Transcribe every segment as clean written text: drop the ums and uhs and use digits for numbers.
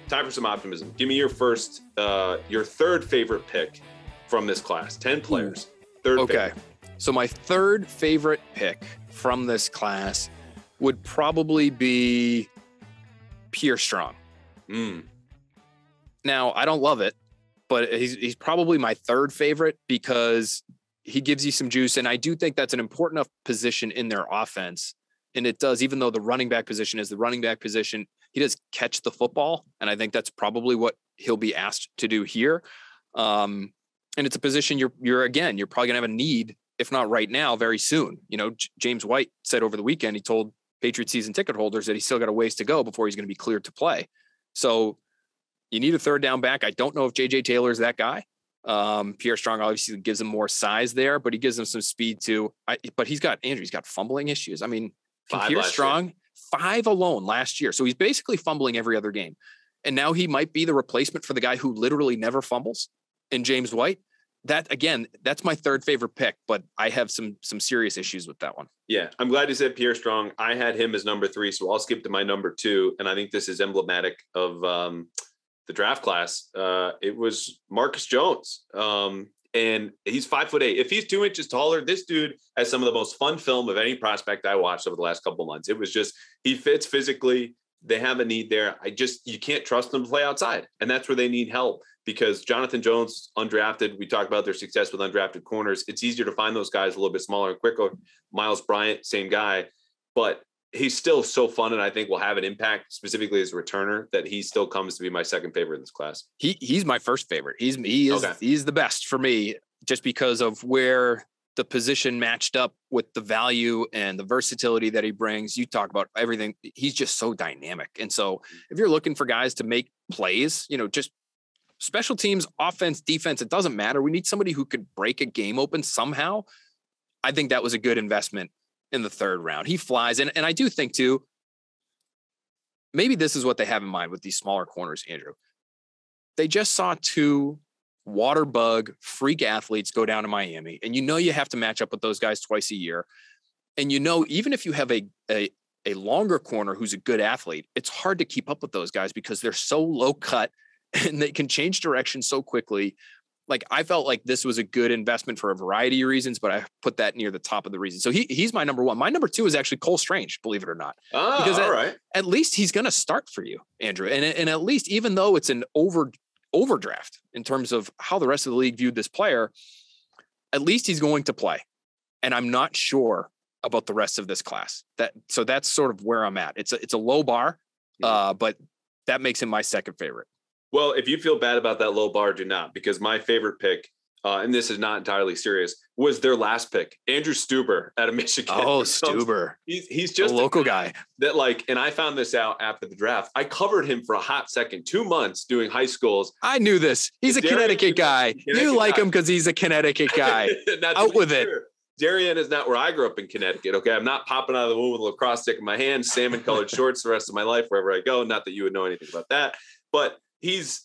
time for some optimism. Give me your third favorite pick from this class. 10 players. Third favorite. So my third favorite pick from this class would probably be Pierre Strong. Now, I don't love it, but he's probably my third favorite because he gives you some juice. And I do think that's an important enough position in their offense. And it does, even though the running back position is the running back position, he does catch the football. And I think that's probably what he'll be asked to do here. And it's a position you're probably going to have a need, if not right now, very soon. You know, James White said over the weekend, he told Patriots season ticket holders that he's still got a ways to go before he's going to be cleared to play. So you need a third down back. I don't know if JJ Taylor is that guy. Pierre Strong obviously gives him more size there, but he gives him some speed too. But he's got fumbling issues. I mean, Pierre Strong, 5 alone last year. So he's basically fumbling every other game. And now he might be the replacement for the guy who literally never fumbles in James White. That, again, that's my third favorite pick, but I have some serious issues with that one. Yeah, I'm glad you said Pierre Strong. I had him as number 3, so I'll skip to my number 2. And I think this is emblematic of the draft class. It was Marcus Jones. And he's 5'8". If he's 2 inches taller, this dude has some of the most fun film of any prospect I watched over the last couple of months. It was just, he fits physically. They have a need there. You can't trust them to play outside. And that's where they need help, because Jonathan Jones, undrafted, we talked about their success with undrafted corners. It's easier to find those guys a little bit smaller and quicker. Miles Bryant, same guy, but he's still so fun. And I think will have an impact specifically as a returner that he still comes to be my second favorite in this class. He's my first favorite. He's the best for me, just because of where the position matched up with the value and the versatility that he brings. You talk about everything. He's just so dynamic. And so if you're looking for guys to make plays, just special teams, offense, defense, it doesn't matter. We need somebody who could break a game open somehow. I think that was a good investment in the third round. He flies. And I do think too, maybe this is what they have in mind with these smaller corners, Andrew. They just saw 2 water bug freak athletes go down to Miami. And you have to match up with those guys twice a year. And even if you have a longer corner who's a good athlete, it's hard to keep up with those guys because they're so low cut and they can change direction so quickly. Like, I felt like this was a good investment for a variety of reasons, but I put that near the top of the reason. So he's my number 1. My number 2 is actually Cole Strange, believe it or not. Because at least he's going to start for you, Andrew. And at least, even though it's an overdraft in terms of how the rest of the league viewed this player, at least he's going to play. And I'm not sure about the rest of this class. So that's sort of where I'm at. It's a low bar, but that makes him my second favorite. Well, if you feel bad about that low bar, do not, because my favorite pick, and this is not entirely serious, was their last pick, Andrew Stuber out of Michigan. Oh, Stuber. He's just a local guy. That and I found this out after the draft. I covered him for a hot second, 2 months doing high schools. I knew this. He's a Connecticut guy. You like him because he's a Connecticut guy. Out with it. Darien is not where I grew up in Connecticut. Okay. I'm not popping out of the womb with a lacrosse stick in my hand, salmon colored shorts the rest of my life, wherever I go. Not that you would know anything about that, but he's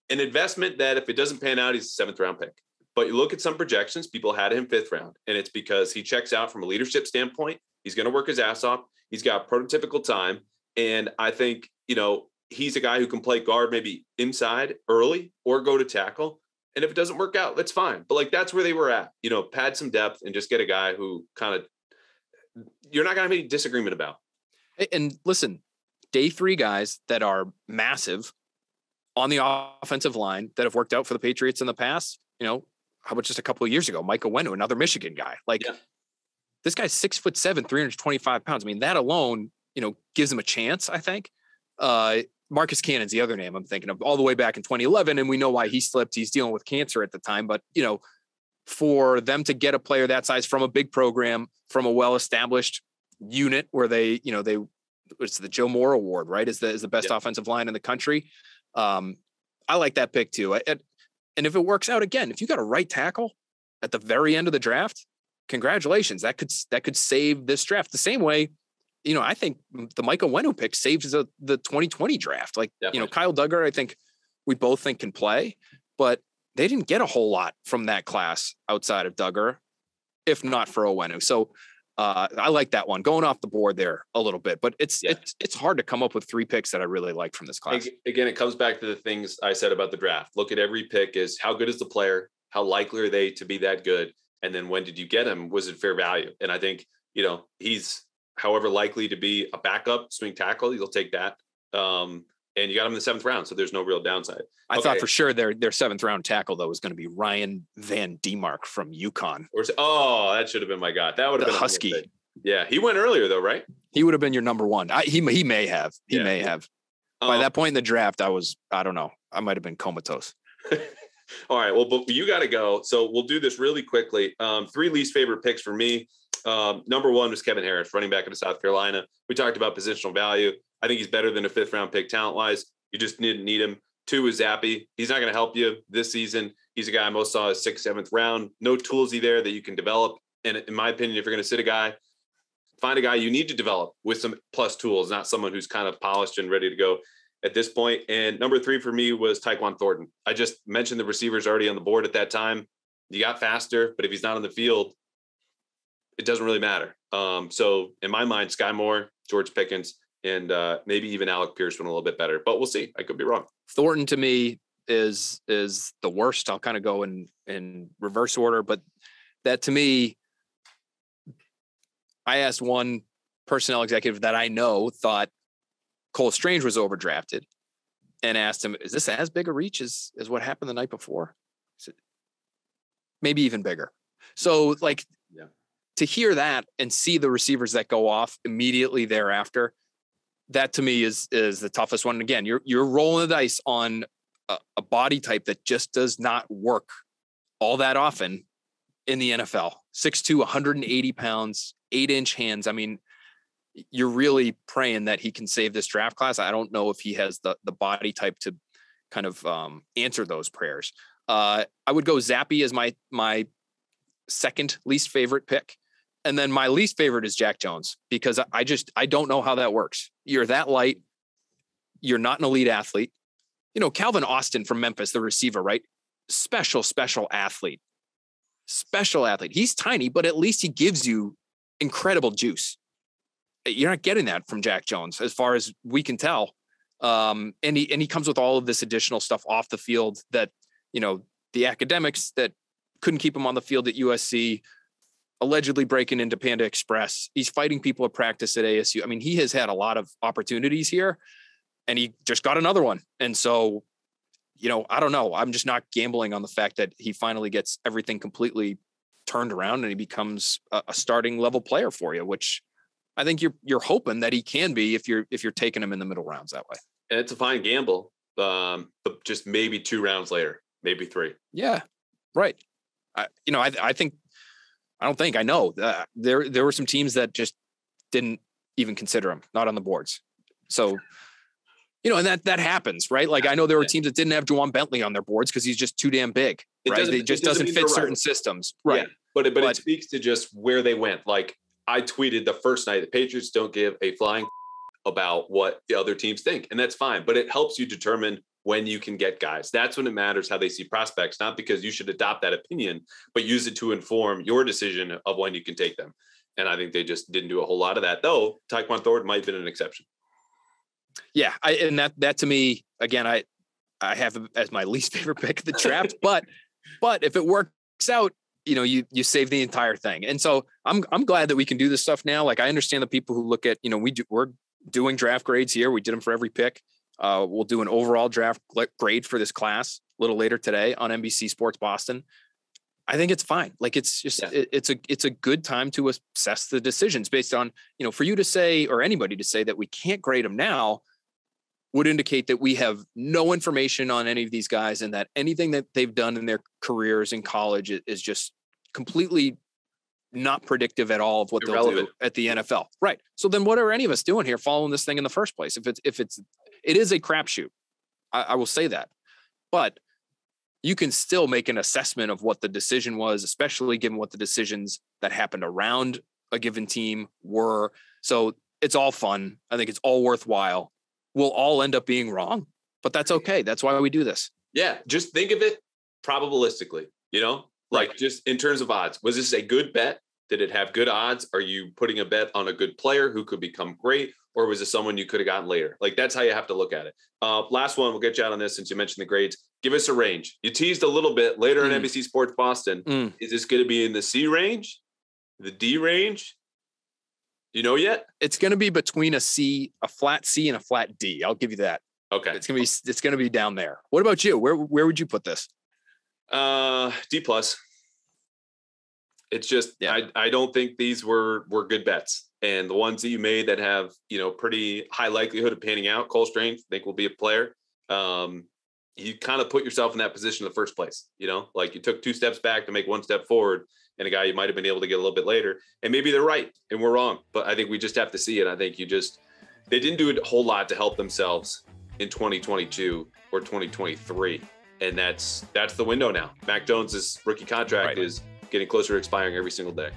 an investment that if it doesn't pan out, he's a 7th round pick. But you look at some projections, people had him 5th round, and it's because he checks out from a leadership standpoint. He's going to work his ass off. He's got prototypical time. And I think, he's a guy who can play guard, maybe inside early or go to tackle. And if it doesn't work out, that's fine. But that's where they were at, pad some depth and just get a guy who you're not going to have any disagreement about. And listen, day 3 guys that are massive on the offensive line that have worked out for the Patriots in the past, how about just a couple of years ago, Micah Wenu, another Michigan guy. This guy's 6'7", 325 pounds. I mean, that alone, gives him a chance, I think. Marcus Cannon's the other name I'm thinking of, all the way back in 2011. And we know why he slipped. He's dealing with cancer at the time. But, for them to get a player that size from a big program, from a well-established unit where it's the Joe Moore Award, right? Is the best offensive line in the country. I like that pick too. And if it works out again, if you got a right tackle at the very end of the draft, congratulations. That could save this draft the same way. I think the Micah Wenu pick saves the 2020 draft. Kyle Duggar, I think we both think can play, but they didn't get a whole lot from that class outside of Duggar, if not for Owenu. So I like that one going off the board there a little bit, but it's hard to come up with 3 picks that I really like from this class. Again, it comes back to the things I said about the draft. Look at every pick is how good is the player? How likely are they to be that good? And then when did you get him? Was it fair value? And I think, he's however likely to be a backup swing tackle, you'll take that. And you got him in the 7th round, so there's no real downside. I thought for sure their 7th round tackle though was going to be Ryan Van Demark from UConn. That should have been my guy. That would have been a Husky. Yeah, he went earlier though, right? He would have been your number 1. He may have. He may have. By that point in the draft, I don't know. I might have been comatose. All right. Well, but you got to go. So we'll do this really quickly. 3 least favorite picks for me. Number 1 was Kevin Harris, running back out of South Carolina. We talked about positional value. I think he's better than a 5th round pick talent-wise. You just didn't need him. 2 is Zappy. He's not going to help you this season. He's a guy I most saw as 6th, 7th round. No toolsy there that you can develop. And in my opinion, if you're going to sit a guy, find a guy you need to develop with some plus tools, not someone who's kind of polished and ready to go at this point. And number 3 for me was Taekwon Thornton. I just mentioned the receivers already on the board at that time. You got faster, but if he's not on the field, it doesn't really matter. So in my mind, Sky Moore, George Pickens, and maybe even Alec Pierce went a little bit better, but we'll see. I could be wrong. Thornton to me is the worst. I'll kind of go in reverse order, but that to me, I asked one personnel executive that I know thought Cole Strange was overdrafted and asked him, is this as big a reach as what happened the night before? Maybe even bigger. So to hear that and see the receivers that go off immediately thereafter, that to me is the toughest one. And again, you're rolling the dice on a body type that just does not work all that often in the NFL. 6'2", 180 pounds, 8-inch hands. I mean, you're really praying that he can save this draft class. I don't know if he has the body type to kind of answer those prayers. I would go Zappy as my second least favorite pick. And then my least favorite is Jack Jones, because I don't know how that works. You're that light. You're not an elite athlete. Calvin Austin from Memphis, the receiver, right? Special athlete. Special athlete. He's tiny, but at least he gives you incredible juice. You're not getting that from Jack Jones, as far as we can tell. And he comes with all of this additional stuff off the field that, the academics that couldn't keep him on the field at USC, allegedly breaking into Panda Express. He's fighting people at practice at ASU. I mean, he has had a lot of opportunities here, and he just got another one. And so, I don't know. I'm just not gambling on the fact that he finally gets everything completely turned around and he becomes a starting level player for you, which I think you're hoping that he can be if you're taking him in the middle rounds that way. And it's a fine gamble, but just maybe 2 rounds later, maybe 3. Yeah, right. I know there were some teams that just didn't even consider him, not on the boards. So, and that happens, right? Like, I know there were teams that didn't have Juwan Bentley on their boards because he's just too damn big, right? It just doesn't fit certain systems. Right. Yeah. But it speaks to just where they went. Like, I tweeted the first night, the Patriots don't give a flying about what the other teams think. And that's fine, but it helps you determine when you can get guys. That's when it matters how they see prospects, not because you should adopt that opinion, but use it to inform your decision of when you can take them. And I think they just didn't do a whole lot of that, though. Taekwon Thornton might have been an exception. Yeah. And that to me, again, I have as my least favorite pick of the draft, but if it works out, you save the entire thing. And so I'm glad that we can do this stuff now. Like, I understand the people who look at, we're doing draft grades here. We did them for every pick. We'll do an overall draft grade for this class a little later today on NBC Sports Boston. I think it's fine. Like, it's just, it's a good time to assess the decisions based on, for you to say, or anybody to say that we can't grade them now would indicate that we have no information on any of these guys, and that anything that they've done in their careers in college is just completely not predictive at all of what they'll do at the NFL. Right. So then what are any of us doing here following this thing in the first place? It is a crapshoot. I will say that, but you can still make an assessment of what the decision was, especially given what the decisions that happened around a given team were. So it's all fun. I think it's all worthwhile. We'll all end up being wrong, but that's okay. That's why we do this. Yeah. Just think of it probabilistically, like, just in terms of odds. Was this a good bet Did it have good odds? Are you putting a bet on a good player who could become great? Or was it someone you could have gotten later? Like, that's how you have to look at it. Last one, we'll get you out on this since you mentioned the grades. Give us a range. You teased a little bit later in NBC Sports Boston. Is this going to be in the C range, the D range? Do you know yet? It's going to be between a flat C and a flat D. I'll give you that. Okay. It's going to be down there. What about you? Where would you put this? D plus. It's just, I don't think these were good bets. And the ones that you made that have, pretty high likelihood of panning out, Cole Strange, I think will be a player. You kind of put yourself in that position in the first place, like you took 2 steps back to make 1 step forward, and a guy you might've been able to get a little bit later, and maybe they're right and we're wrong, but I think we just have to see it. I think they didn't do a whole lot to help themselves in 2022 or 2023. And that's the window now. Mac Jones's rookie contract is getting closer to expiring every single day.